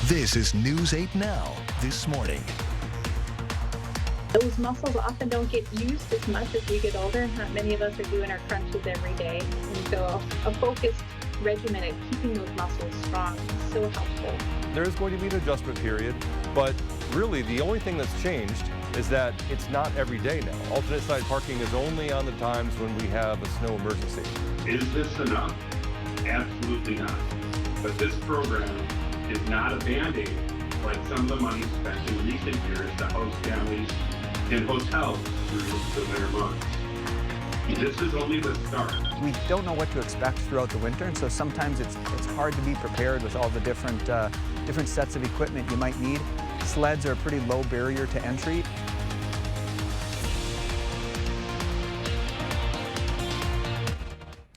This is News 8 Now, this morning. Those muscles often don't get used as much as we get older. Not many of us are doing our crunches every day. And so a focused regimen at keeping those muscles strong is so helpful. There is going to be an adjustment period, but really the only thing that's changed is that it's not every day now. Alternate side parking is only on the times when we have a snow emergency. Is this enough? Absolutely not. But this program is not a Band-Aid like some of the money spent in recent years to host families in hotels through the winter months. This is only the start. We don't know what to expect throughout the winter, and so sometimes it's hard to be prepared with all the different sets of equipment you might need. Sleds are a pretty low barrier to entry.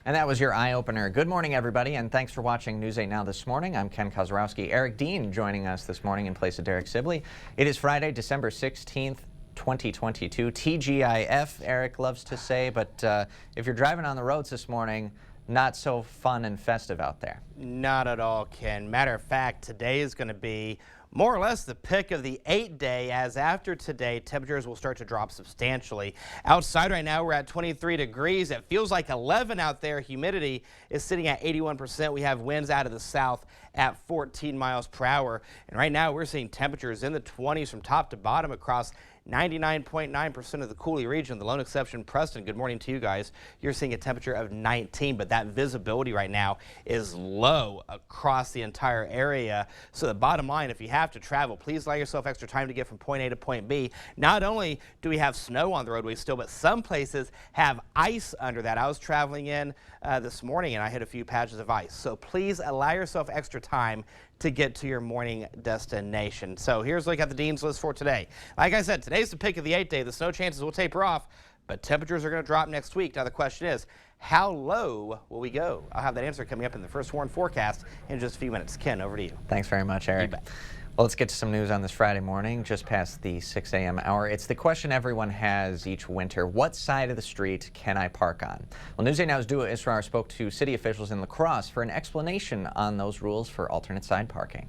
And that was your eye-opener. Good morning, everybody, and thanks for watching News 8 Now this morning. I'm Ken Kozrowski. Eric Dean joining us this morning in place of Derek Sibley. It is Friday, December 16th, 2022. TGIF, Eric loves to say, but if you're driving on the roads this morning, not so fun and festive out there. Not at all, Ken. Matter of fact, today is going to be more or less the pick of the 8-day, as after today, temperatures will start to drop substantially. Outside right now, we're at 23 degrees. It feels like 11 out there. Humidity is sitting at 81%. We have winds out of the south at 14 miles per hour. And right now, we're seeing temperatures in the 20s from top to bottom across 99.9% of the Coulee region. The lone exception, Preston. Good morning to you guys. You're seeing a temperature of 19, but that visibility right now is low across the entire area. So the bottom line, if you have to travel, please allow yourself extra time to get from point A to point B. Not only do we have snow on the roadway still, but some places have ice under that. I was traveling in this morning and I hit a few patches of ice. So please allow yourself extra time to get to your morning destination. So here's a look at the Dean's List for today. Like I said, today's the pick of the 8-day. The snow chances will taper off, but temperatures are going to drop next week. Now the question is, how low will we go? I'll have that answer coming up in the First Warn forecast in just a few minutes. Ken, over to you. Thanks very much, Eric. Well, let's get to some news on this Friday morning, just past the 6 a.m. hour. It's the question everyone has each winter. What side of the street can I park on? Well, News 8 Now's Dua Israr spoke to city officials in La Crosse for an explanation on those rules for alternate side parking.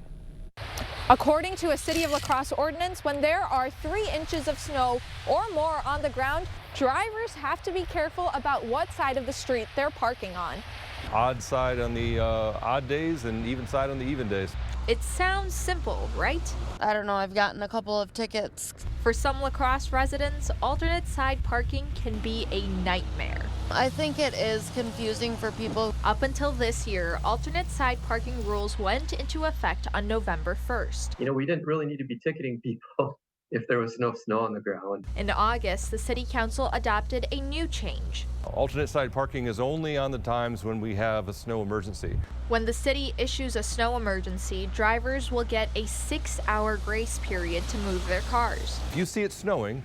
According to a City of La Crosse ordinance, when there are 3 inches of snow or more on the ground, drivers have to be careful about what side of the street they're parking on. Odd side on the odd days and even side on the even days. It sounds simple, right? I don't know, I've gotten a couple of tickets. For some La Crosse residents, alternate side parking can be a nightmare. I think it is confusing for people. Up until this year, alternate side parking rules went into effect on November 1st. You know, we didn't really need to be ticketing people if there was no snow on the ground. In August, the City Council adopted a new change. Alternate side parking is only on the times when we have a snow emergency. When the city issues a snow emergency, drivers will get a 6-hour grace period to move their cars. If you see it snowing,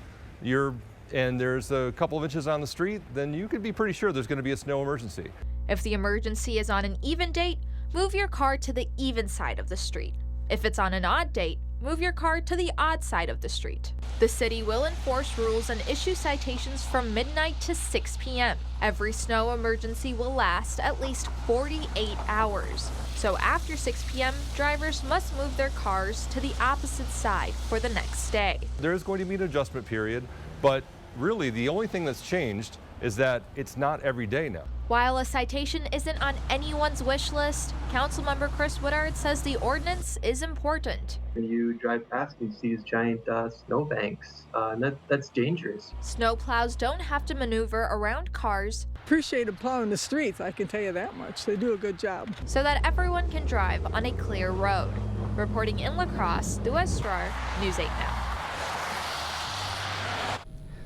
and there's a couple of inches on the street, then you could be pretty sure there's going to be a snow emergency. If the emergency is on an even date, move your car to the even side of the street. If it's on an odd date, move your car to the odd side of the street. The city will enforce rules and issue citations from midnight to 6 p.m. Every snow emergency will last at least 48 hours. So after 6 p.m., drivers must move their cars to the opposite side for the next day. There is going to be an adjustment period, but really the only thing that's changed is that it's not every day now. While a citation isn't on anyone's wish list, Councilmember Chris Woodard says the ordinance is important. When you drive past, you see these giant snowbanks, and that's dangerous. Snowplows don't have to maneuver around cars. Appreciate them plowing the streets, I can tell you that much. They do a good job. So that everyone can drive on a clear road. Reporting in La Crosse, Dua Israr, News 8 Now.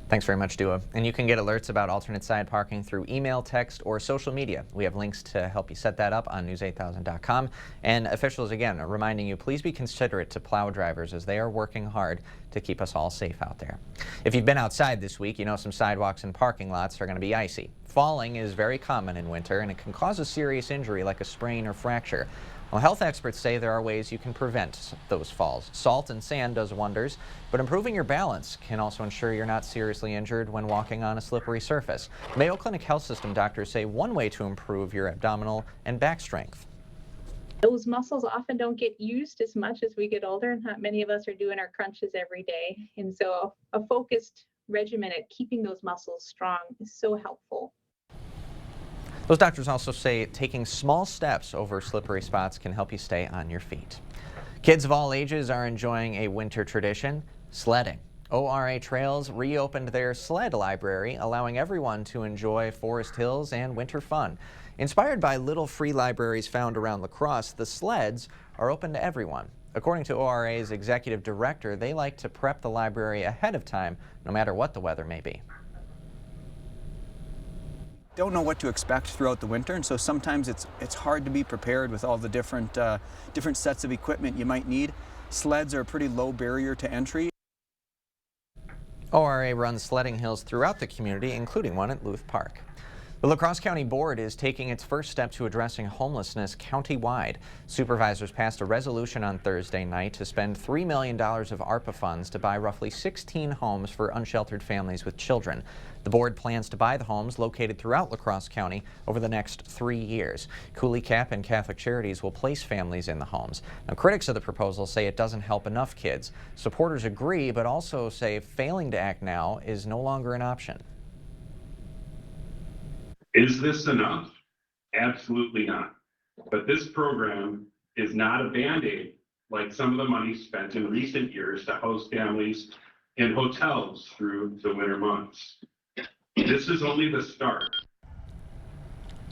Thanks very much, Dua. And you can get alerts about alternate side parking through email, text, or social media. We have links to help you set that up on news8000.com. And officials, again, are reminding you, please be considerate to plow drivers as they are working hard to keep us all safe out there. If you've been outside this week, you know some sidewalks and parking lots are going to be icy. Falling is very common in winter, and it can cause a serious injury like a sprain or fracture. Well, health experts say there are ways you can prevent those falls. Salt and sand does wonders, but improving your balance can also ensure you're not seriously injured when walking on a slippery surface. Mayo Clinic Health System doctors say one way to improve your abdominal and back strength. Those muscles often don't get used as much as we get older, and not many of us are doing our crunches every day. And so a focused regimen at keeping those muscles strong is so helpful. Those doctors also say taking small steps over slippery spots can help you stay on your feet. Kids of all ages are enjoying a winter tradition, sledding. ORA Trails reopened their sled library, allowing everyone to enjoy Forest Hills and winter fun. Inspired by little free libraries found around La Crosse, the sleds are open to everyone. According to ORA's executive director, they like to prep the library ahead of time, no matter what the weather may be. Don't know what to expect throughout the winter, and so sometimes it's hard to be prepared with all the different sets of equipment you might need. Sleds are a pretty low barrier to entry. ORA runs sledding hills throughout the community, including one at Luth Park. The La Crosse County Board is taking its first step to addressing homelessness countywide. Supervisors passed a resolution on Thursday night to spend $3 million of ARPA funds to buy roughly 16 homes for unsheltered families with children. The board plans to buy the homes located throughout La Crosse County over the next 3 years. Cooley Cap and Catholic Charities will place families in the homes. Now, critics of the proposal say it doesn't help enough kids. Supporters agree, but also say failing to act now is no longer an option. Is this enough? Absolutely not. But this program is not a Band-Aid like some of the money spent in recent years to host families in hotels through the winter months. This is only the start.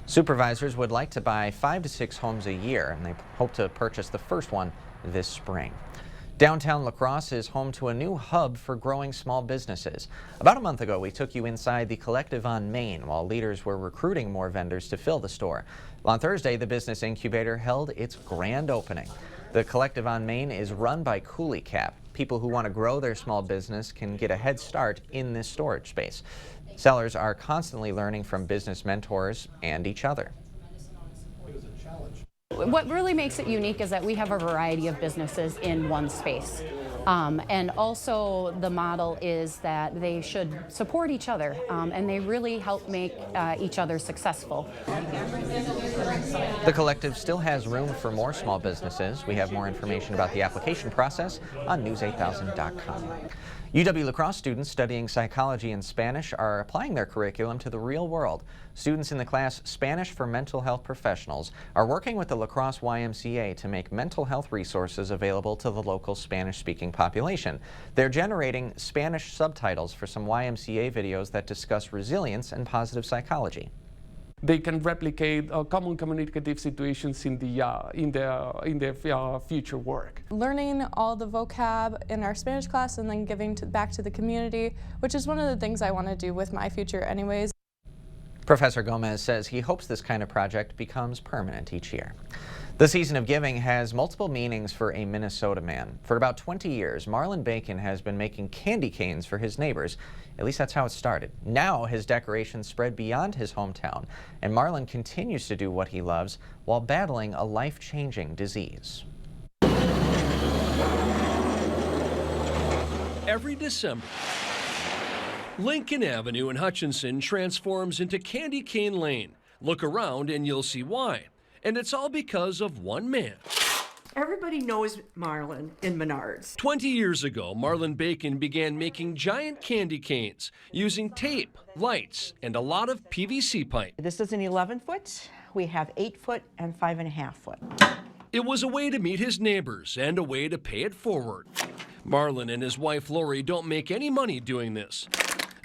Supervisors would like to buy 5 to 6 homes a year, and they hope to purchase the first one this spring. Downtown La Crosse is home to a new hub for growing small businesses. About a month ago, we took you inside the Collective on Main while leaders were recruiting more vendors to fill the store. On Thursday, the business incubator held its grand opening. The Collective on Main is run by Cooley Cap. People who want to grow their small business can get a head start in this storage space. Sellers are constantly learning from business mentors and each other. What really makes it unique is that we have a variety of businesses in one space. And also the model is that they should support each other and they really help make each other successful. The Collective still has room for more small businesses. We have more information about the application process on news8000.com. UW-La Crosse students studying psychology and Spanish are applying their curriculum to the real world. Students in the class Spanish for Mental Health Professionals are working with the La Crosse YMCA to make mental health resources available to the local Spanish-speaking population. They're generating Spanish subtitles for some YMCA videos that discuss resilience and positive psychology. They can replicate common communicative situations in the future work. Learning all the vocab in our Spanish class and then giving back to the community, which is one of the things I want to do with my future anyways. Professor Gomez says he hopes this kind of project becomes permanent each year. The season of giving has multiple meanings for a Minnesota man. For about 20 years, Marlon Bacon has been making candy canes for his neighbors. At least that's how it started. Now his decorations spread beyond his hometown, and Marlon continues to do what he loves while battling a life-changing disease. Every December, Lincoln Avenue in Hutchinson transforms into Candy Cane Lane. Look around and you'll see why. And it's all because of one man. Everybody knows Marlon in Menards. 20 years ago, Marlon Bacon began making giant candy canes using tape, lights, and a lot of PVC pipe. This is an 11-foot. We have 8-foot and 5.5-foot. It was a way to meet his neighbors and a way to pay it forward. Marlon and his wife Lori don't make any money doing this.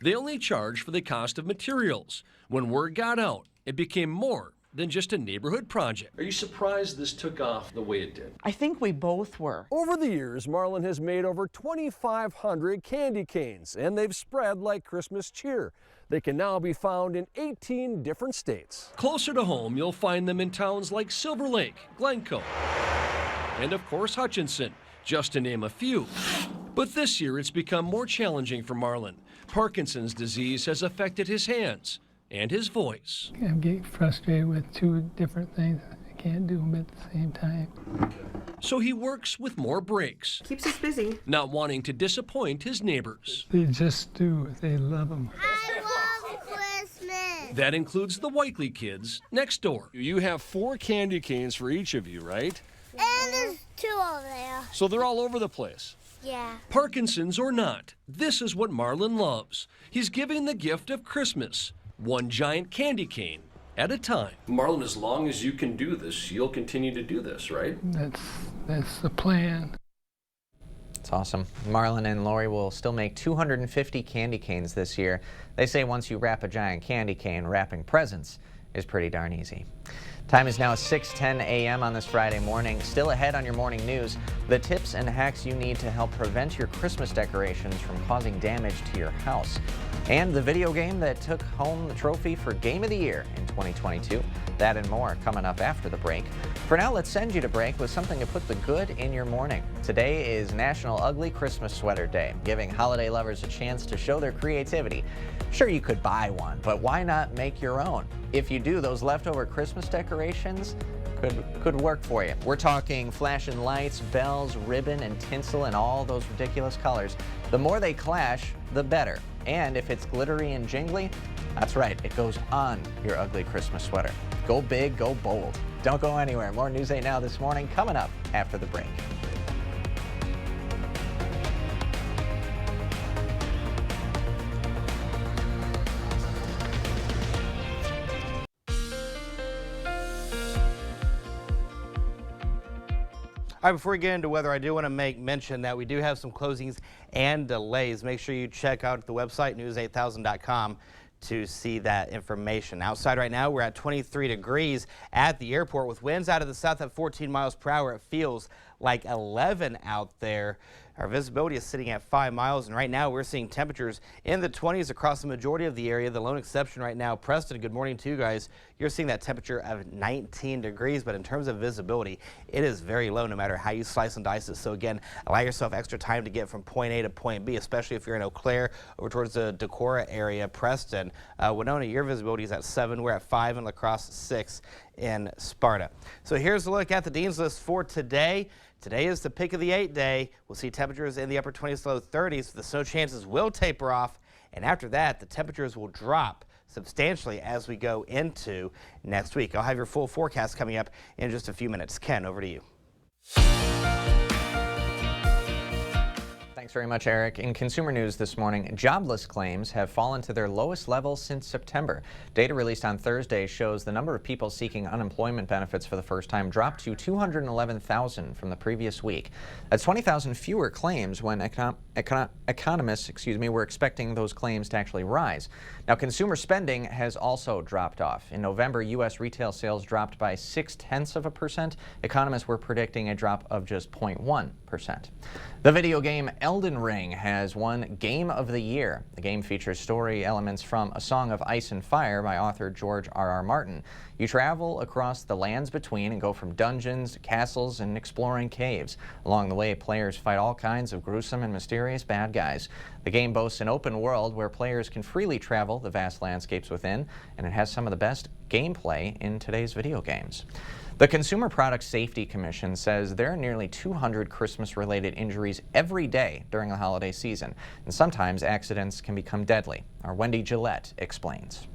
They only charge for the cost of materials. When word got out, it became more than just a neighborhood project. Are you surprised this took off the way it did? I think we both were. Over the years, Marlon has made over 2,500 candy canes, and they've spread like Christmas cheer. They can now be found in 18 different states. Closer to home, you'll find them in towns like Silver Lake, Glencoe, and of course Hutchinson, just to name a few. But this year, it's become more challenging for Marlon. Parkinson's disease has affected his hands and his voice. I'm getting frustrated with two different things. I can't do them at the same time. So he works with more breaks. Keeps us busy. Not wanting to disappoint his neighbors. They just do. They love them. I love Christmas. That includes the Whiteley kids next door. You have 4 candy canes for each of you, right? And there's 2 over there. So they're all over the place. Yeah. Parkinson's or not, this is what Marlon loves. He's giving the gift of Christmas, 1 giant candy cane at a time. Marlon, as long as you can do this, you'll continue to do this, right? That's the plan. It's awesome. Marlon and Lori will still make 250 candy canes this year. They say once you wrap a giant candy cane, wrapping presents is pretty darn easy. Time is now 6:10 a.m. on this Friday morning. Still ahead on your morning news, the tips and hacks you need to help prevent your Christmas decorations from causing damage to your house. And the video game that took home the trophy for Game of the Year in 2022. That and more coming up after the break. For now, let's send you to break with something to put the good in your morning. Today is National Ugly Christmas Sweater Day, giving holiday lovers a chance to show their creativity. Sure, you could buy one, but why not make your own? If you do, those leftover Christmas decorations could work for you. We're talking flashing lights, bells, ribbon, and tinsel in all those ridiculous colors. The more they clash, the better. And if it's glittery and jingly, that's right, it goes on your ugly Christmas sweater. Go big, go bold. Don't go anywhere. More News 8 Now this morning coming up after the break. All right, before we get into weather, I do want to make mention that we do have some closings and delays. Make sure you check out the website, news8000.com, to see that information. Outside right now, we're at 23 degrees at the airport with winds out of the south at 14 miles per hour. It feels like 11 out there. Our visibility is sitting at 5 miles, and right now we're seeing temperatures in the 20s across the majority of the area. The lone exception right now, Preston, good morning to you guys. You're seeing that temperature of 19 degrees, but in terms of visibility, it is very low no matter how you slice and dice it. So again, allow yourself extra time to get from point A to point B, especially if you're in Eau Claire over towards the Decorah area, Preston. Winona, your visibility is at 7. We're at 5 in La Crosse, 6 in Sparta. So here's a look at the Dean's List for today. Today is the pick of the 8 day. We'll see temperatures in the upper 20s to low 30s. The snow chances will taper off, and after that, the temperatures will drop substantially as we go into next week. I'll have your full forecast coming up in just a few minutes. Ken, over to you. Thanks very much, Eric. In consumer news this morning, jobless claims have fallen to their lowest level since September. Data released on Thursday shows the number of people seeking unemployment benefits for the first time dropped to 211,000 from the previous week. That's 20,000 fewer claims when economists were expecting those claims to actually rise. Now, consumer spending has also dropped off. In November, U.S. retail sales dropped by 0.6%. Economists were predicting a drop of just 0.1%. The video game Elden Ring has won Game of the Year. The game features story elements from A Song of Ice and Fire by author George R.R. Martin. You travel across the lands between and go from dungeons to castles and exploring caves. Along the way, players fight all kinds of gruesome and mysterious bad guys. The game boasts an open world where players can freely travel the vast landscapes within, and it has some of the best gameplay in today's video games. The Consumer Product Safety Commission says there are nearly 200 Christmas-related injuries every day during the holiday season, and sometimes accidents can become deadly. Our Wendy Gillette explains.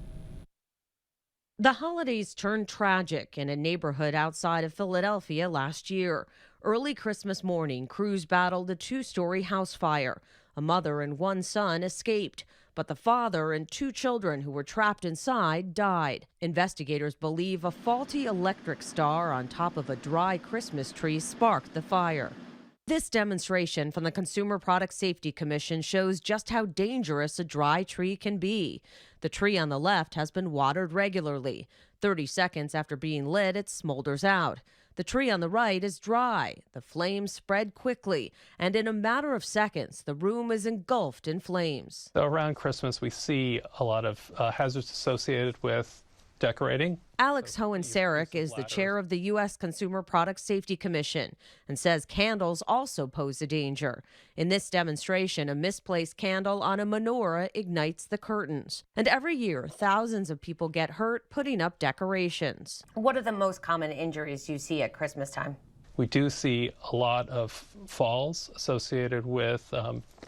The holidays turned tragic in a neighborhood outside of Philadelphia last year. Early Christmas morning, crews battled a 2-story house fire. A mother and 1 son escaped, but the father and 2 children who were trapped inside died. Investigators believe a faulty electric star on top of a dry Christmas tree sparked the fire. This demonstration from the Consumer Product Safety Commission shows just how dangerous a dry tree can be. The tree on the left has been watered regularly. 30 seconds after being lit, it smolders out. The tree on the right is dry. The flames spread quickly, and in a matter of seconds, the room is engulfed in flames. So around Christmas, we see a lot of hazards associated with decorating. Alex Hohen-Sarek is the chair of the U.S. Consumer Product Safety Commission and says candles also pose a danger. In this demonstration, a misplaced candle on a menorah ignites the curtains. And every year, thousands of people get hurt putting up decorations. What are the most common injuries you see at Christmas time? We do see a lot of falls associated with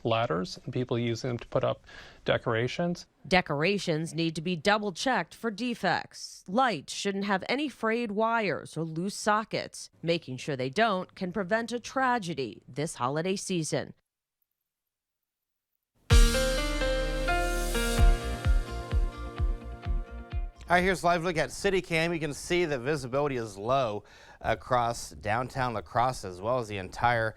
ladders and people using them to put up decorations. Decorations need to be double checked for defects. Lights shouldn't have any frayed wires or loose sockets. Making sure they don't can prevent a tragedy this holiday season. All right, here's a live look at CityCam. You can see that visibility is low across downtown La Crosse as well as the entire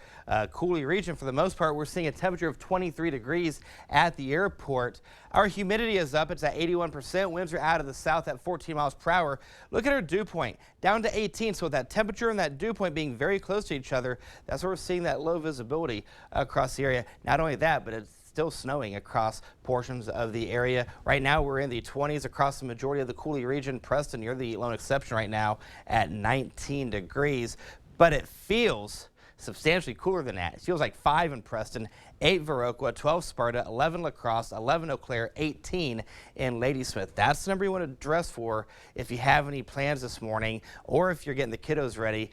Cooley region. For the most part, we're seeing a temperature of 23 degrees at the airport. Our humidity is up. It's at 81%. Winds are out of the south at 14 miles per hour. Look at our dew point, down to 18. So with that temperature and that dew point being very close to each other, that's why we're seeing that low visibility across the area. Not only that, but it's still snowing across portions of the area. Right now, we're in the 20s across the majority of the Cooley region. Preston, you're the lone exception right now at 19 degrees, but it feels substantially cooler than that. It feels like 5 in Preston, 8 Viroqua, 12 Sparta, 11 La Crosse, 11 Eau Claire, 18 in Ladysmith. That's the number you want to dress for if you have any plans this morning or if you're getting the kiddos ready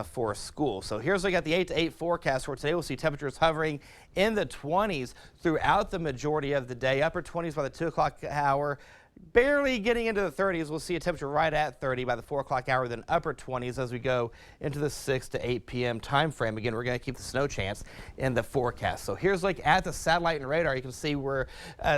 for school. So here's what we got the 8 to 8 forecast for today. We'll see temperatures hovering in the 20s throughout the majority of the day, upper 20s by the 2 o'clock hour. Barely getting into the 30s. We'll see a temperature right at 30 by the 4 o'clock hour, then upper 20s as we go into the 6 to 8 p.m. time frame. Again, we're going to keep the snow chance in the forecast. So here's like at the satellite and radar. You can see we're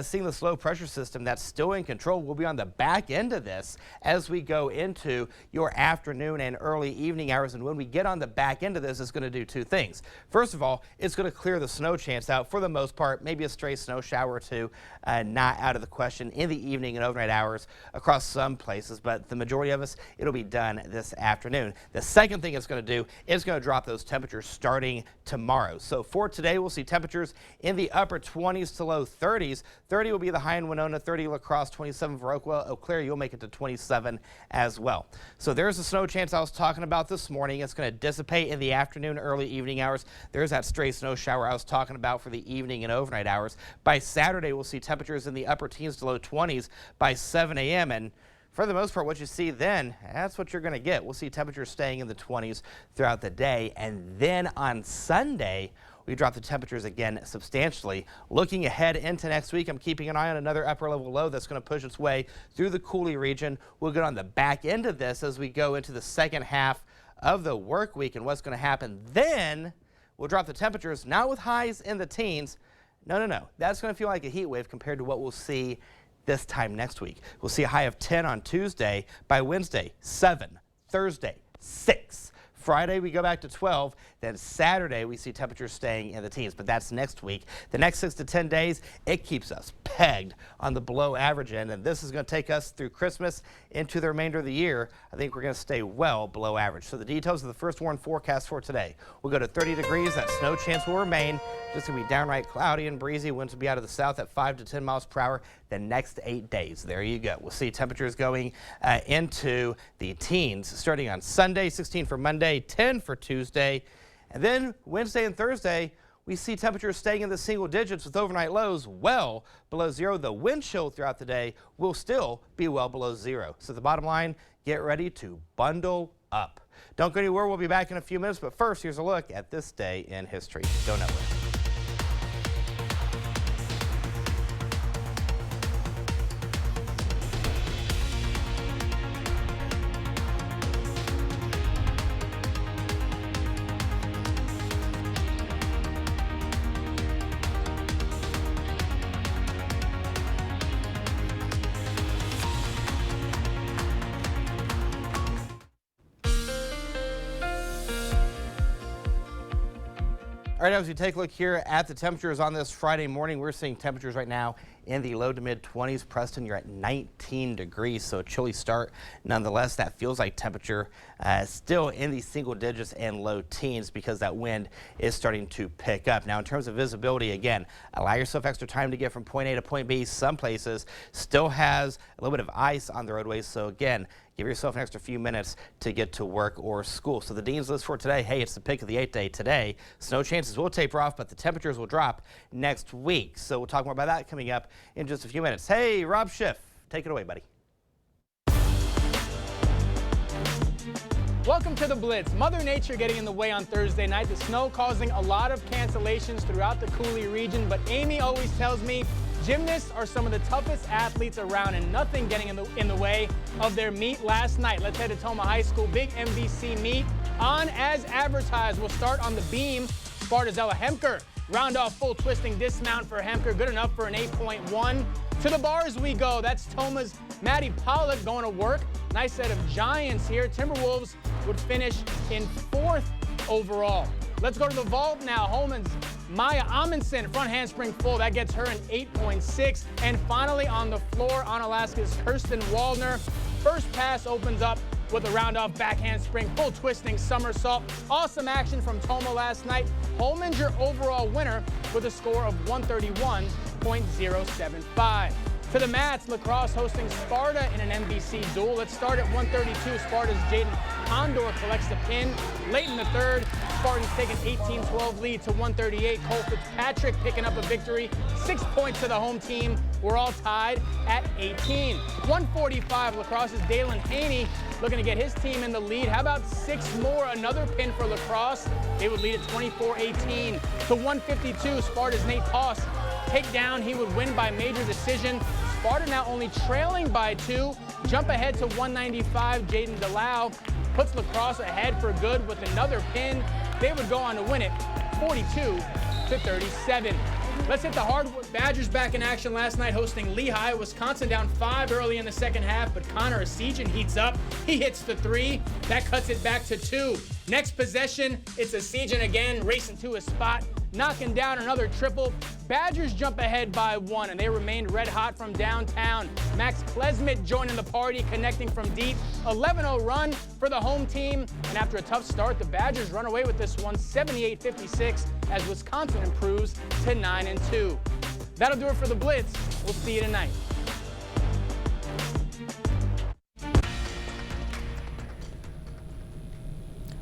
seeing the low pressure system that's still in control. We'll be on the back end of this as we go into your afternoon and early evening hours. And when we get on the back end of this, it's going to do two things. First of all, it's going to clear the snow chance out for the most part. Maybe a stray snow shower or two, not out of the question in the evening and overnight hours across some places, but the majority of us, it'll be done this afternoon. The second thing it's going to do is going to drop those temperatures starting tomorrow. So for today, we'll see temperatures in the upper 20s to low 30s. 30 will be the high in Winona, 30 La Crosse, 27 Viroqua, Eau Claire, you'll make it to 27 as well. So there's the snow chance I was talking about this morning. It's going to dissipate in the afternoon, early evening hours. There's that stray snow shower I was talking about for the evening and overnight hours. By Saturday, we'll see temperatures in the upper teens to low 20s by 7 a.m. And for the most part, what you see then, that's what you're going to get. We'll see temperatures staying in the 20s throughout the day. And then on Sunday, we drop the temperatures again substantially. Looking ahead into next week, I'm keeping an eye on another upper level low that's going to push its way through the Cooley region. We'll get on the back end of this as we go into the second half of the work week. And what's going to happen then, we'll drop the temperatures, not with highs in the teens. No. That's going to feel like a heat wave compared to what we'll see this time next week. We'll see a high of 10 on Tuesday. By Wednesday, 7. Thursday, 6. Friday, we go back to 12. Then Saturday, we see temperatures staying in the teens, but that's next week. The next 6 to 10 days, it keeps us pegged on the below average end, and this is going to take us through Christmas into the remainder of the year. I think we're going to stay well below average. So the details of the first warn forecast for today. We'll go to 30 degrees. That snow chance will remain. Just going to be downright cloudy and breezy. Winds will be out of the south at 5 to 10 miles per hour the next 8 days. There you go. We'll see temperatures going into the teens starting on Sunday, 16 for Monday, 10 for Tuesday. And then Wednesday and Thursday, we see temperatures staying in the single digits with overnight lows well below zero. The wind chill throughout the day will still be well below zero. So the bottom line, get ready to bundle up. Don't go anywhere. We'll be back in a few minutes. But first, here's a look at this day in history. Don't know it. All right, as we take a look here at the temperatures on this Friday morning, we're seeing temperatures right now in the low to mid 20s. Preston, you're at 19 degrees, so a chilly start. Nonetheless, that feels like temperature still in the single digits and low teens because that wind is starting to pick up. Now, in terms of visibility, again, allow yourself extra time to get from point A to point B. Some places still has a little bit of ice on the roadways, so again, give yourself an extra few minutes to get to work or school. So the Dean's List for today, hey, it's the pick of the 8th day today. Snow chances will taper off, but the temperatures will drop next week. So we'll talk more about that coming up in just a few minutes. Hey, Rob Schiff, take it away, buddy. Welcome to the Blitz. Mother Nature getting in the way on Thursday night. The snow causing a lot of cancellations throughout the Cooley region, but Amy always tells me gymnasts are some of the toughest athletes around and nothing getting in the way of their meet last night. Let's head to Toma High School. Big MVC meet on as advertised. We'll start on the beam. Sparta's Ella Hemker. Round off full twisting dismount for Hemker. Good enough for an 8.1. To the bars we go. That's Toma's Maddie Pollock going to work. Nice set of giants here. Timberwolves would finish in 4th overall. Let's go to the vault now. Holman's Maya Amundsen, front handspring full. That gets her an 8.6. And finally on the floor, on Alaska's Kirsten Waldner. First pass opens up with a round-off back handspring, full twisting somersault. Awesome action from Toma last night. Holman's your overall winner with a score of 131.075. To the mats, lacrosse hosting Sparta in an NBC duel. Let's start at 132. Sparta's Jaden Condor collects the pin. Late in the third, Spartans take an 18-12 lead to 138. Cole Fitzpatrick picking up a victory. 6 points to the home team. We're all tied at 18. 145, lacrosse's Dalen Haney looking to get his team in the lead. How about 6 more? Another pin for lacrosse. They would lead at 24-18. To 152, Sparta's Nate Toss. Takedown, he would win by major decision. Sparta now only trailing by 2. Jump ahead to 195. Jaden Delau puts lacrosse ahead for good with another pin. They would go on to win it 42-37. Let's hit the hardwood. Badgers back in action last night hosting Lehigh. Wisconsin down 5 early in the second half, but Connor Esijan heats up. He hits the 3. That cuts it back to 2. Next possession, it's Esijan again, racing to his spot, knocking down another triple. Badgers jump ahead by 1, and they remained red hot from downtown. Max Klesmit joining the party, connecting from deep. 11-0 run for the home team, and after a tough start, the Badgers run away with this one, 78-56, as Wisconsin improves to 9-2. That'll do it for the Blitz. We'll see you tonight.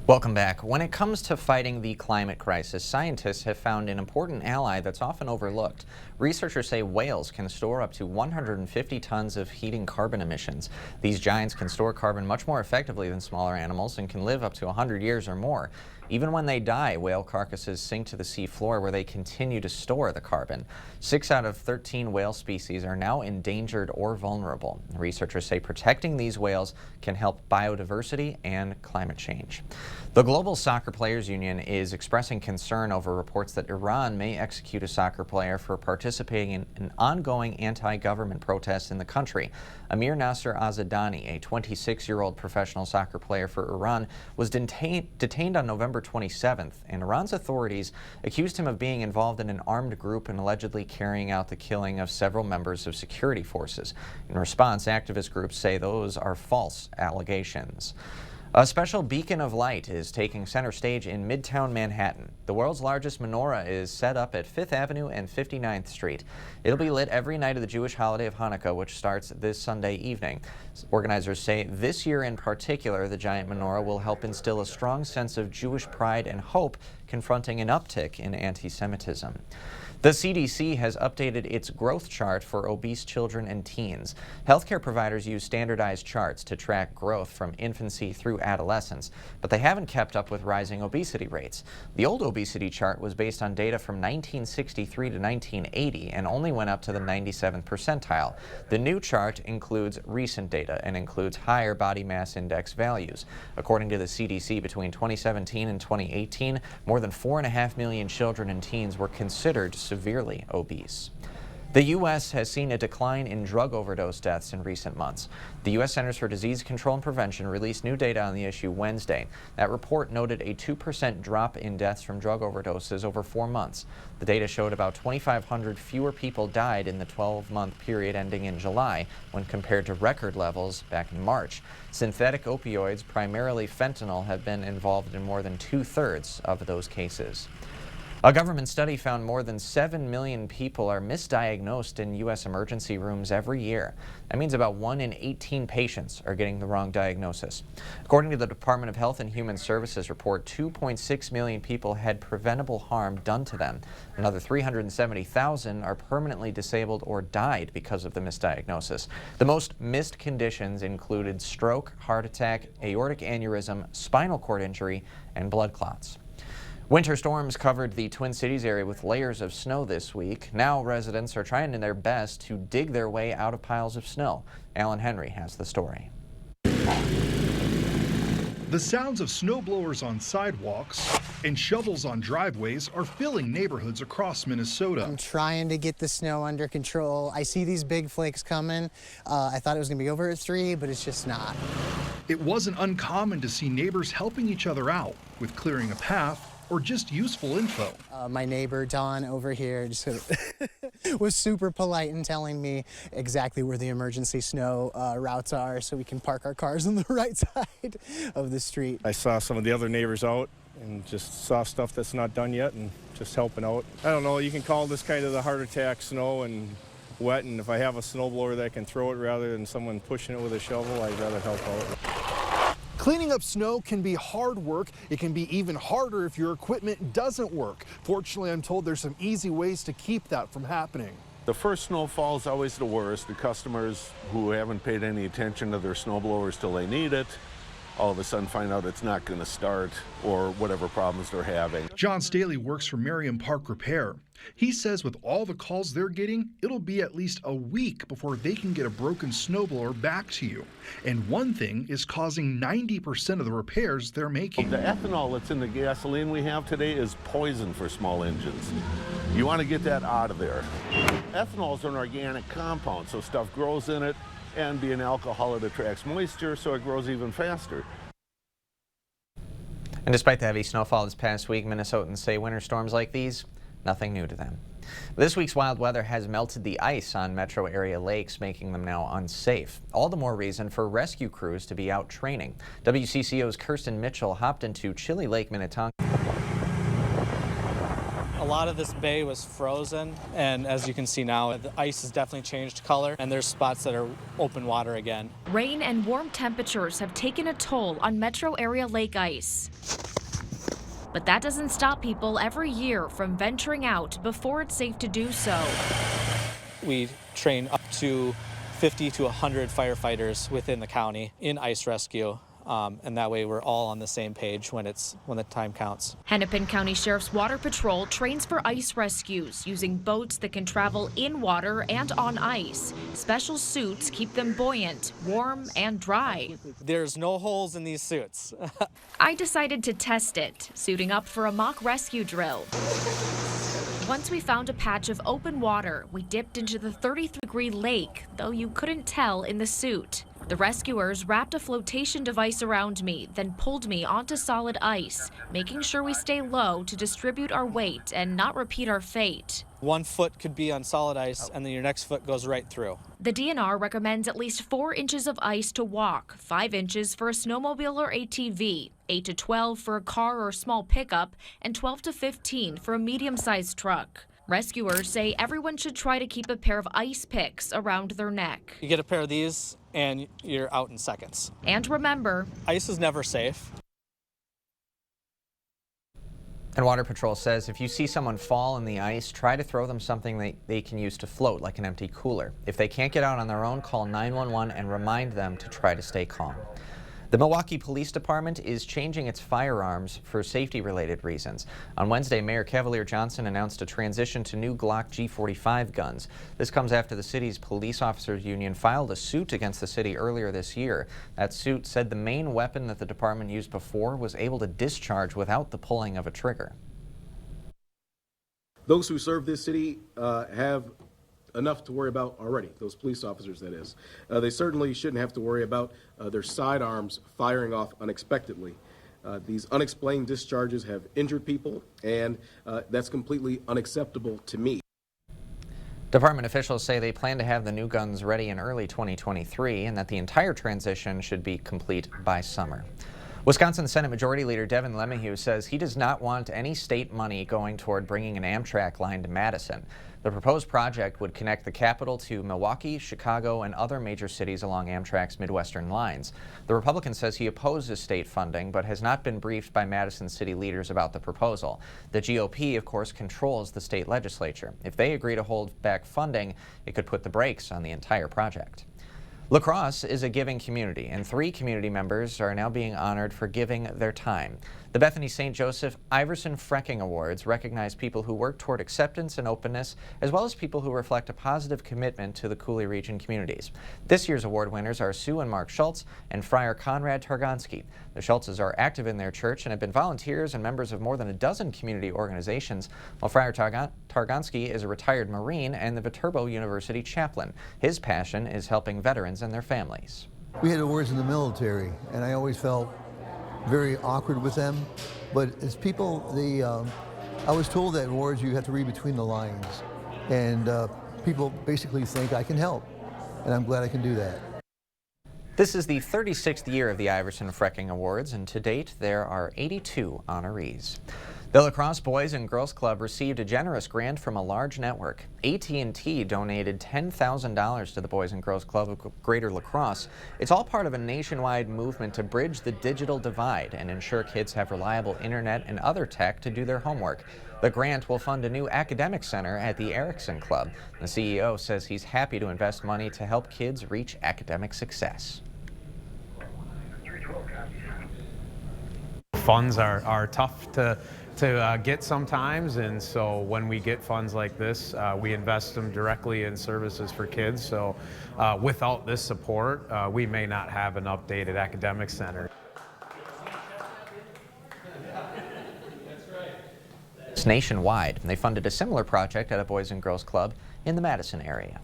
Welcome back. When it comes to fighting the climate crisis, scientists have found an important ally that's often overlooked. Researchers say whales can store up to 150 tons of heating carbon emissions. These giants can store carbon much more effectively than smaller animals and can live up to 100 years or more. Even when they die, whale carcasses sink to the sea floor where they continue to store the carbon. 6 out of 13 whale species are now endangered or vulnerable. Researchers say protecting these whales can help biodiversity and climate change. The Global Soccer Players Union is expressing concern over reports that Iran may execute a soccer player for participating in an ongoing anti-government protest in the country. Amir Nasser Azadani, a 26-year-old professional soccer player for Iran, was detained on November 27th, and Iran's authorities accused him of being involved in an armed group and allegedly carrying out the killing of several members of security forces. In response, activist groups say those are false allegations. A special beacon of light is taking center stage in Midtown Manhattan. The world's largest menorah is set up at 5th Avenue and 59th Street. It'll be lit every night of the Jewish holiday of Hanukkah, which starts this Sunday evening. Organizers say this year in particular, the giant menorah will help instill a strong sense of Jewish pride and hope, confronting an uptick in anti-Semitism. The CDC has updated its growth chart for obese children and teens. Healthcare providers use standardized charts to track growth from infancy through adolescence, but they haven't kept up with rising obesity rates. The old obesity chart was based on data from 1963 to 1980 and only went up to the 97th percentile. The new chart includes recent data and includes higher body mass index values. According to the CDC, between 2017 and 2018, more than 4.5 million children and teens were considered severely obese. The U.S. has seen a decline in drug overdose deaths in recent months. The U.S. Centers for Disease Control and Prevention released new data on the issue Wednesday. That report noted a 2% drop in deaths from drug overdoses over 4 months. The data showed about 2,500 fewer people died in the 12-month period ending in July when compared to record levels back in March. Synthetic opioids, primarily fentanyl, have been involved in more than 2/3 of those cases. A government study found more than 7 million people are misdiagnosed in U.S. emergency rooms every year. That means about 1 in 18 patients are getting the wrong diagnosis. According to the Department of Health and Human Services report, 2.6 million people had preventable harm done to them. Another 370,000 are permanently disabled or died because of the misdiagnosis. The most missed conditions included stroke, heart attack, aortic aneurysm, spinal cord injury, and blood clots. Winter storms covered the Twin Cities area with layers of snow this week. Now residents are trying their best to dig their way out of piles of snow. Alan Henry has the story. The sounds of snowblowers on sidewalks and shovels on driveways are filling neighborhoods across Minnesota. I'm trying to get the snow under control. I see these big flakes coming. I thought it was going to be over at 3, but it's just not. It wasn't uncommon to see neighbors helping each other out with clearing a path or just useful info. My neighbor, Don, over here just was super polite in telling me exactly where the emergency snow routes are so we can park our cars on the right side of the street. I saw some of the other neighbors out and just saw stuff that's not done yet and just helping out. I don't know, you can call this kind of the heart attack snow and wet, and if I have a snowblower that can throw it rather than someone pushing it with a shovel, I'd rather help out. Cleaning up snow can be hard work. It can be even harder if your equipment doesn't work. Fortunately, I'm told there's some easy ways to keep that from happening. The first snowfall is always the worst. The customers who haven't paid any attention to their snowblowers till they need it, all of a sudden find out it's not going to start or whatever problems they're having. John Staley works for Merriam Park Repair. He says with all the calls they're getting, it'll be at least a week before they can get a broken snowblower back to you. And one thing is causing 90% of the repairs they're making. The ethanol that's in the gasoline we have today is poison for small engines. You want to get that out of there. Ethanol is an organic compound, so stuff grows in it, and being alcohol, it attracts moisture, so it grows even faster. And despite the heavy snowfall this past week, Minnesotans say winter storms like these, nothing new to them. This week's wild weather has melted the ice on metro area lakes, making them now unsafe. All the more reason for rescue crews to be out training. WCCO's Kirsten Mitchell hopped into Chili Lake, Minnetonka. A lot of this bay was frozen, and as you can see now, the ice has definitely changed color, and there's spots that are open water again. Rain and warm temperatures have taken a toll on metro area lake ice. But that doesn't stop people every year from venturing out before it's safe to do so. We train up to 50 to 100 firefighters within the county in ice rescue. And that way we're all on the same page when the time counts. Hennepin County Sheriff's Water Patrol trains for ice rescues using boats that can travel in water and on ice. Special suits keep them buoyant, warm, and dry. There's no holes in these suits. I decided to test it, suiting up for a mock rescue drill. Once we found a patch of open water, we dipped into the 33-degree lake, though you couldn't tell in the suit. The rescuers wrapped a flotation device around me, then pulled me onto solid ice, making sure we stay low to distribute our weight and not repeat our fate. 1 foot could be on solid ice, and then your next foot goes right through. The DNR recommends at least 4 inches of ice to walk, 5 inches for a snowmobile or ATV, 8 to 12 for a car or small pickup, and 12 to 15 for a medium-sized truck. Rescuers say everyone should try to keep a pair of ice picks around their neck. You get a pair of these, and you're out in seconds. And remember, ice is never safe. And Water Patrol says if you see someone fall in the ice, try to throw them something they can use to float, like an empty cooler. If they can't get out on their own, call 911 and remind them to try to stay calm. The Milwaukee Police Department is changing its firearms for safety-related reasons. On Wednesday, Mayor Cavalier Johnson announced a transition to new Glock G45 guns. This comes after the city's police officers union filed a suit against the city earlier this year. That suit said the main weapon that the department used before was able to discharge without the pulling of a trigger. Those who serve this city have enough to worry about already, those police officers, that is. They certainly shouldn't have to worry about their sidearms firing off unexpectedly. These unexplained discharges have injured people, and that's completely unacceptable to me. Department officials say they plan to have the new guns ready in early 2023 and that the entire transition should be complete by summer. Wisconsin Senate Majority Leader Devin LeMahieu says he does not want any state money going toward bringing an Amtrak line to Madison. The proposed project would connect the capital to Milwaukee, Chicago, and other major cities along Amtrak's Midwestern lines. The Republican says he opposes state funding, but has not been briefed by Madison city leaders about the proposal. The GOP, of course, controls the state legislature. If they agree to hold back funding, it could put the brakes on the entire project. La Crosse is a giving community, and 3 community members are now being honored for giving their time. The Bethany St. Joseph Iverson Frecking Awards recognize people who work toward acceptance and openness, as well as people who reflect a positive commitment to the Cooley region communities. This year's award winners are Sue and Mark Schultz and Friar Conrad Targonski. The Schultzes are active in their church and have been volunteers and members of more than a dozen community organizations, while Friar Targonski is a retired Marine and the Viterbo University chaplain. His passion is helping veterans and their families. We had awards in the military, and I always felt very awkward with them, but as people, I was told that awards you have to read between the lines, and people basically think I can help, and I'm glad I can do that. This is the 36th year of the Iverson Frecking Awards, and to date there are 82 honorees. The La Crosse Boys and Girls Club received a generous grant from a large network. AT&T donated $10,000 to the Boys and Girls Club of Greater La Crosse. It's all part of a nationwide movement to bridge the digital divide and ensure kids have reliable internet and other tech to do their homework. The grant will fund a new academic center at the Erickson Club. The CEO says he's happy to invest money to help kids reach academic success. Funds are tough to get sometimes, and so when we get funds like this, we invest them directly in services for kids. So without this support, we may not have an updated academic center. It's nationwide, and they funded a similar project at a Boys and Girls Club in the Madison area.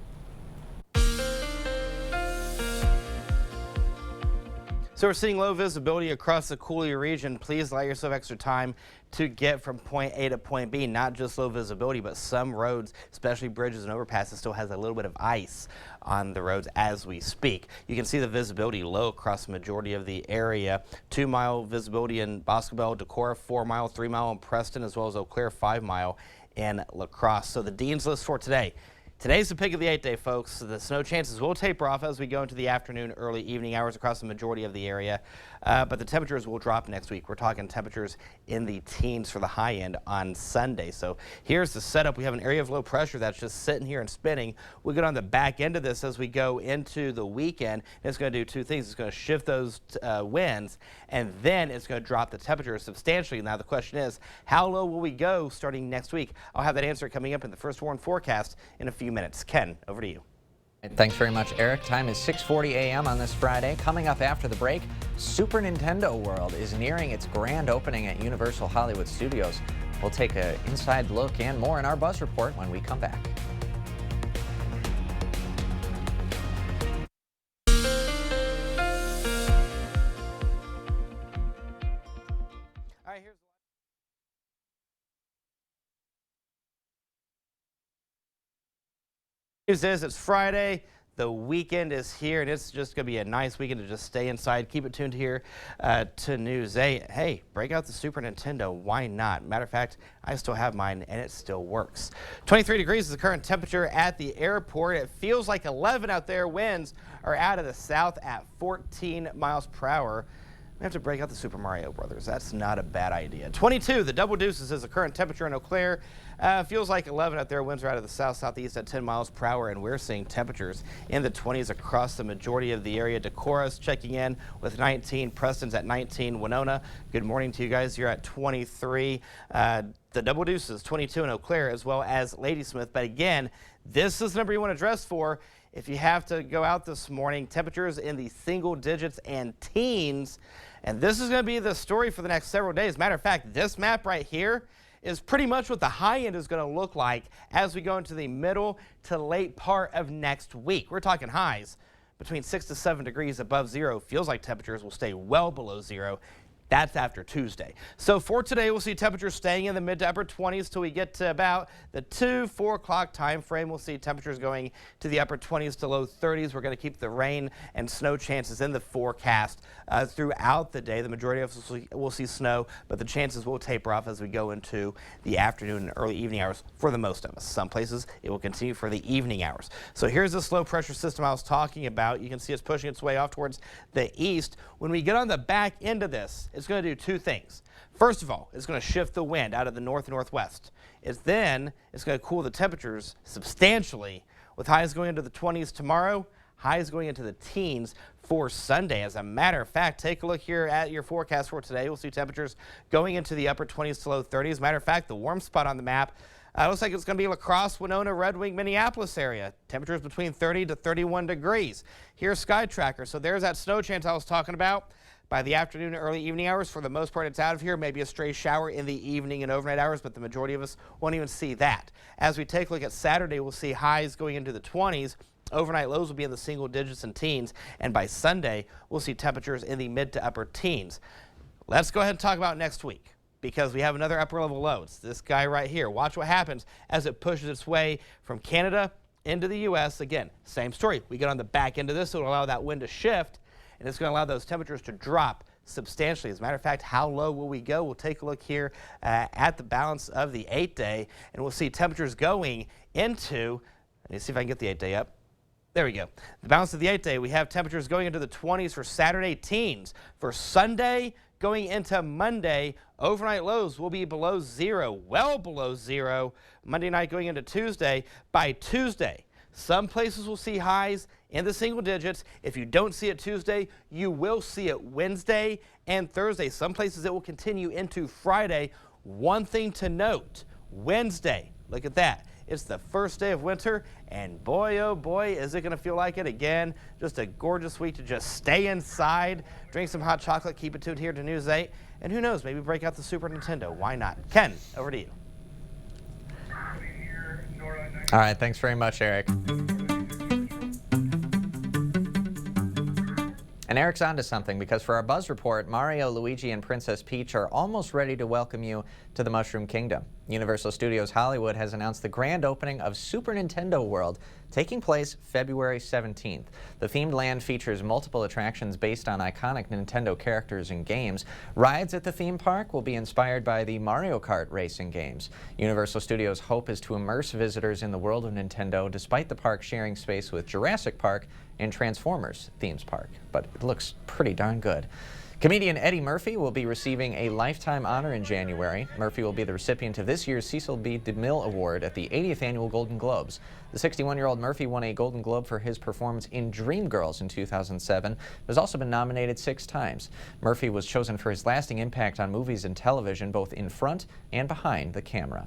So we're seeing low visibility across the Cooley region. Please allow yourself extra time to get from point A to point B. Not just low visibility, but some roads, especially bridges and overpasses, still has a little bit of ice on the roads as we speak. You can see the visibility low across the majority of the area. 2-mile visibility in Boscobel, Decorah, 4-mile, 3-mile in Preston, as well as Eau Claire, 5-mile in La Crosse. So the Dean's List for today. Today's the pick of the 8-day, folks. The snow chances will taper off as we go into the afternoon, early evening hours across the majority of the area, but the temperatures will drop next week. We're talking temperatures in the teens for the high end on Sunday. So here's the setup. We have an area of low pressure that's just sitting here and spinning. We'll get on the back end of this as we go into the weekend. It's going to do 2 things. It's going to shift those winds, and then it's going to drop the temperature substantially. Now the question is, how low will we go starting next week? I'll have that answer coming up in the First Warn forecast in a few minutes. Ken, over to you. Thanks very much, Eric. Time is 6:40 a.m. on this Friday. Coming up after the break, Super Nintendo World is nearing its grand opening at Universal Hollywood Studios. We'll take an inside look and more in our Buzz Report when we come back. News is it's Friday, the weekend is here, and it's just going to be a nice weekend to just stay inside. Keep it tuned here to News 8. Hey, break out the Super Nintendo. Why not? Matter of fact, I still have mine, and it still works. 23 degrees is the current temperature at the airport. It feels like 11 out there. Winds are out of the south at 14 miles per hour. We have to break out the Super Mario Brothers. That's not a bad idea. 22, the Double Deuces is the current temperature in Eau Claire. Feels like 11 out there. Winds are out of the south-southeast at 10 miles per hour, and we're seeing temperatures in the 20s across the majority of the area. Decorah's checking in with 19. Preston's at 19. Winona, good morning to you guys. You're at 23. The Double Deuces, 22 in Eau Claire, as well as Ladysmith. But again, this is the number you want to dress for if you have to go out this morning. Temperatures in the single digits and teens. And this is going to be the story for the next several days. Matter of fact, this map right here is pretty much what the high end is going to look like as we go into the middle to late part of next week. We're talking highs between 6 to 7 degrees above zero. Feels like temperatures will stay well below zero. That's after Tuesday. So for today, we'll see temperatures staying in the mid to upper 20s till we get to about the 4 o'clock time frame. We'll see temperatures going to the upper 20s to low 30s. We're going to keep the rain and snow chances in the forecast throughout the day. The majority of us will see snow, but the chances will taper off as we go into the afternoon and early evening hours for the most of us. Some places it will continue for the evening hours. So here's this low pressure system I was talking about. You can see it's pushing its way off towards the east. When we get on the back end of this, it's going to do two things. First of all, it's going to shift the wind out of the north and northwest. It's going to cool the temperatures substantially, with highs going into the 20s tomorrow, highs going into the teens for Sunday. As a matter of fact, take a look here at your forecast for today. We'll see temperatures going into the upper 20s to low 30s. As a matter of fact, the warm spot on the map looks like it's going to be La Crosse, Winona, Red Wing, Minneapolis area. Temperatures between 30 to 31 degrees. Here's Sky Tracker. So there's that snow chance I was talking about. By the afternoon and early evening hours, for the most part, it's out of here. Maybe a stray shower in the evening and overnight hours, but the majority of us won't even see that. As we take a look at Saturday, we'll see highs going into the 20s. Overnight lows will be in the single digits and teens. And by Sunday, we'll see temperatures in the mid to upper teens. Let's go ahead and talk about next week, because we have another upper level low. It's this guy right here. Watch what happens as it pushes its way from Canada into the U.S. Again, same story. We get on the back end of this, so it'll allow that wind to shift, and it's going to allow those temperatures to drop substantially. As a matter of fact, how low will we go? We'll take a look here at the balance of the 8-day, and we'll see temperatures going into, let me see if I can get the 8-day up. There we go. The balance of the 8-day, we have temperatures going into the 20s for Saturday, teens. For Sunday, going into Monday, overnight lows will be below zero, well below zero. Monday night going into Tuesday. By Tuesday, some places will see highs in the single digits. If you don't see it Tuesday, you will see it Wednesday and Thursday. Some places it will continue into Friday. One thing to note, Wednesday, look at that. It's the first day of winter, and boy, oh boy, is it going to feel like it again. Just a gorgeous week to just stay inside, drink some hot chocolate, keep it tuned here to News 8, and who knows, maybe break out the Super Nintendo. Why not? Ken, over to you. All right, thanks very much, Eric. And Eric's onto something, because for our Buzz Report, Mario, Luigi, and Princess Peach are almost ready to welcome you to the Mushroom Kingdom. Universal Studios Hollywood has announced the grand opening of Super Nintendo World, taking place February 17th. The themed land features multiple attractions based on iconic Nintendo characters and games. Rides at the theme park will be inspired by the Mario Kart racing games. Universal Studios' hope is to immerse visitors in the world of Nintendo, despite the park sharing space with Jurassic Park and Transformers Themes Park. But it looks pretty darn good. Comedian Eddie Murphy will be receiving a lifetime honor in January. Murphy will be the recipient of this year's Cecil B. DeMille Award at the 80th Annual Golden Globes. The 61-year-old Murphy won a Golden Globe for his performance in Dreamgirls in 2007. Has also been nominated 6 times. Murphy was chosen for his lasting impact on movies and television, both in front and behind the camera.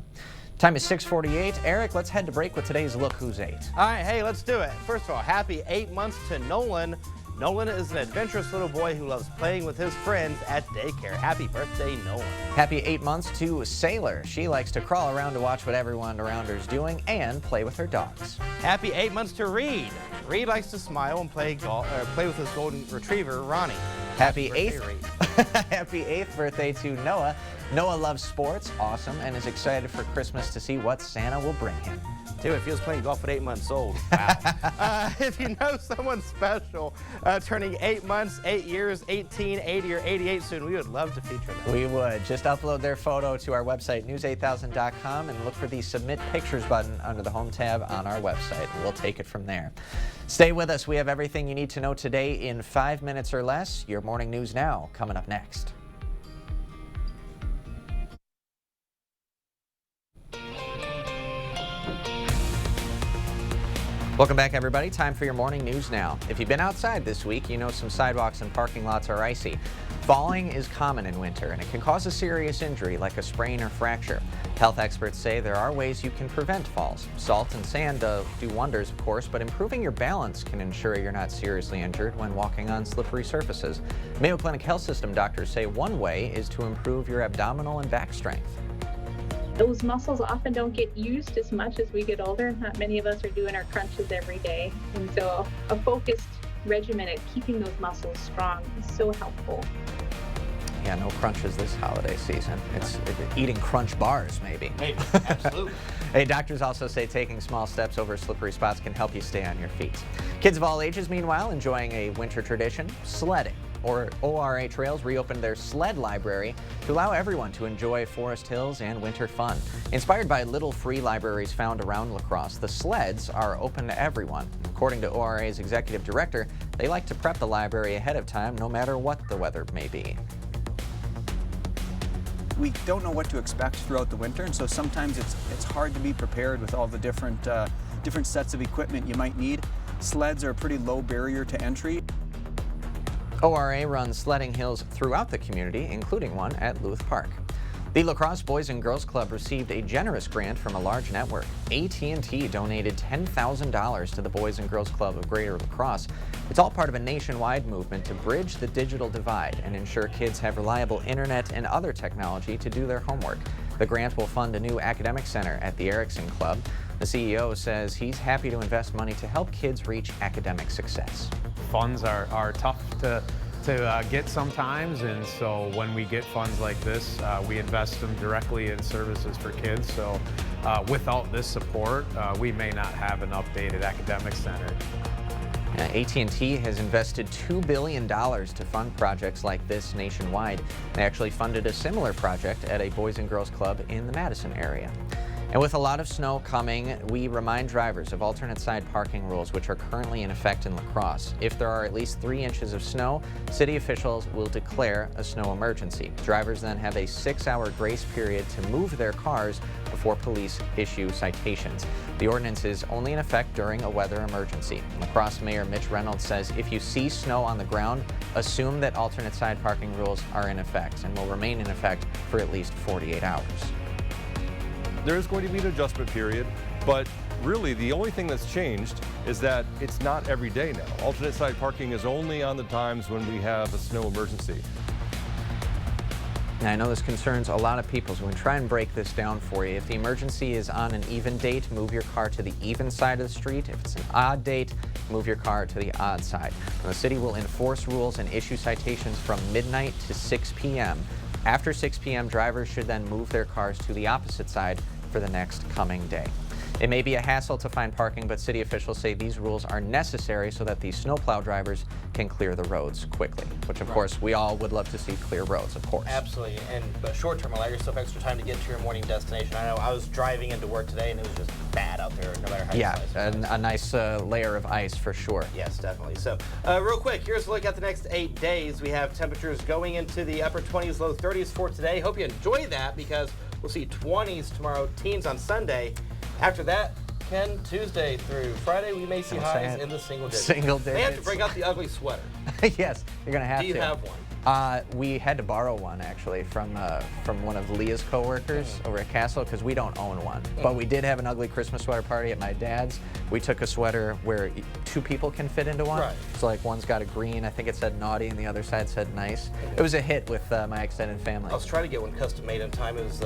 Time is 6:48. Eric, let's head to break with today's Look Who's 8. All right, hey, let's do it. First of all, happy 8 months to Nolan. Nolan is an adventurous little boy who loves playing with his friends at daycare. Happy birthday, Nolan. Happy 8 months to Sailor. She likes to crawl around to watch what everyone around her is doing and play with her dogs. Happy 8 months to Reed. Reed likes to smile and play with his golden retriever, Ronnie. Happy 8th birthday to Noah. Noah loves sports, awesome, and is excited for Christmas to see what Santa will bring him. Dude, it feels playing golf at 8 months old. Wow. If you know someone special turning 8 months, 8 years, 18, 80, or 88 soon, we would love to feature them. We would. Just upload their photo to our website, news8000.com, and look for the Submit Pictures button under the Home tab on our website. We'll take it from there. Stay with us. We have everything you need to know today in 5 minutes or less. Your Morning News Now coming up next. Welcome back, everybody. Time for your Morning News Now. If you've been outside this week, you know some sidewalks and parking lots are icy. Falling is common in winter, and it can cause a serious injury like a sprain or fracture. Health experts say there are ways you can prevent falls. Salt and sand do wonders, of course, but improving your balance can ensure you're not seriously injured when walking on slippery surfaces. Mayo Clinic Health System doctors say one way is to improve your abdominal and back strength. Those muscles often don't get used as much as we get older. Not many of us are doing our crunches every day. And so a focused regimen at keeping those muscles strong is so helpful. Yeah, no crunches this holiday season. It's eating crunch bars, maybe. Maybe, absolutely. Hey, doctors also say taking small steps over slippery spots can help you stay on your feet. Kids of all ages, meanwhile, enjoying a winter tradition, sledding. Or ORA Trails reopened their sled library to allow everyone to enjoy Forest Hills and winter fun. Inspired by little free libraries found around La Crosse, the sleds are open to everyone. According to ORA's executive director, they like to prep the library ahead of time, no matter what the weather may be. We don't know what to expect throughout the winter, and so sometimes it's hard to be prepared with all the different sets of equipment you might need. Sleds are a pretty low barrier to entry. ORA runs sledding hills throughout the community, including one at Luth Park. The La Crosse Boys and Girls Club received a generous grant from a large network. AT&T donated $10,000 to the Boys and Girls Club of Greater La Crosse. It's all part of a nationwide movement to bridge the digital divide and ensure kids have reliable internet and other technology to do their homework. The grant will fund a new academic center at the Erickson Club. The CEO says he's happy to invest money to help kids reach academic success. Funds are tough to get sometimes, and so when we get funds like this, we invest them directly in services for kids. So without this support, we may not have an updated academic center. AT&T has invested $2 billion to fund projects like this nationwide. They actually funded a similar project at a Boys and Girls Club in the Madison area. And with a lot of snow coming, we remind drivers of alternate side parking rules, which are currently in effect in La Crosse. If there are at least 3 inches of snow, city officials will declare a snow emergency. Drivers then have a 6-hour grace period to move their cars before police issue citations. The ordinance is only in effect during a weather emergency. La Crosse Mayor Mitch Reynolds says if you see snow on the ground, assume that alternate side parking rules are in effect and will remain in effect for at least 48 hours. There is going to be an adjustment period, but really the only thing that's changed is that it's not every day now. Alternate side parking is only on the times when we have a snow emergency. Now, I know this concerns a lot of people, so we're going to try and break this down for you. If the emergency is on an even date, move your car to the even side of the street. If it's an odd date, move your car to the odd side. And the city will enforce rules and issue citations from midnight to 6 p.m. After 6 p.m., drivers should then move their cars to the opposite side for the next coming day. It may be a hassle to find parking, but city officials say these rules are necessary so that these snowplow drivers can clear the roads quickly, which of course we all would love to see clear roads, of course. Absolutely, but short term, allow yourself extra time to get to your morning destination. I know I was driving into work today and it was just bad out there, no matter how you slice it. A nice layer of ice for sure. Yes, definitely. So real quick, here's a look at the next 8 days. We have temperatures going into the upper 20s, low 30s for today. Hope you enjoy that because we'll see 20s tomorrow, teens on Sunday. After that, Ken, Tuesday through Friday, we may see highs in the single digits. Single digits. They have to break out the ugly sweater. Yes, you're going to have to. Do you have one? We had to borrow one, actually, from one of Leah's coworkers over at Castle, because we don't own one. But we did have an ugly Christmas sweater party at my dad's. We took a sweater where 2 people can fit into one. Right. So, like, one's got a green, I think it said naughty, and the other side said nice. It was a hit with my extended family. I was trying to get one custom made in time. It was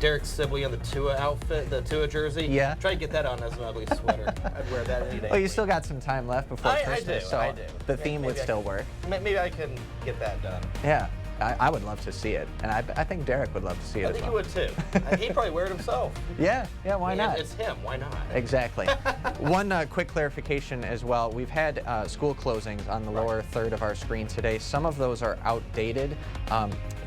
Derek Sibley on the Tua outfit, the Tua jersey. Yeah. Try to get that on as an ugly sweater. I'd wear that any day. Well, you still got some time left before Christmas, I do. The theme would still work. Maybe I can get that done. Yeah. I would love to see it, and I think Derek would love to see it I as think well. he would too. He'd probably wear it himself. Yeah, why not? It's him, why not? Exactly. One quick clarification as well. We've had school closings on the lower third of our screen today. Some of those are outdated.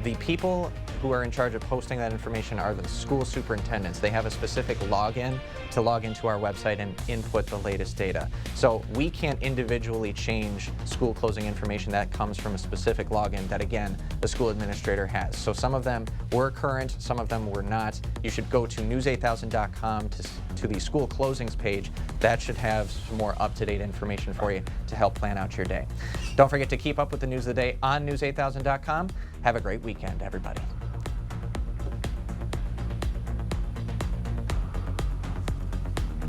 The people who are in charge of posting that information are the school superintendents. They have a specific login to log into our website and input the latest data. So we can't individually change school closing information. That comes from a specific login that, again, the school administrator has. So some of them were current, some of them were not. You should go to news8000.com to the school closings page. That should have some more up-to-date information for you to help plan out your day. Don't forget to keep up with the news of the day on news8000.com. Have a great weekend, everybody.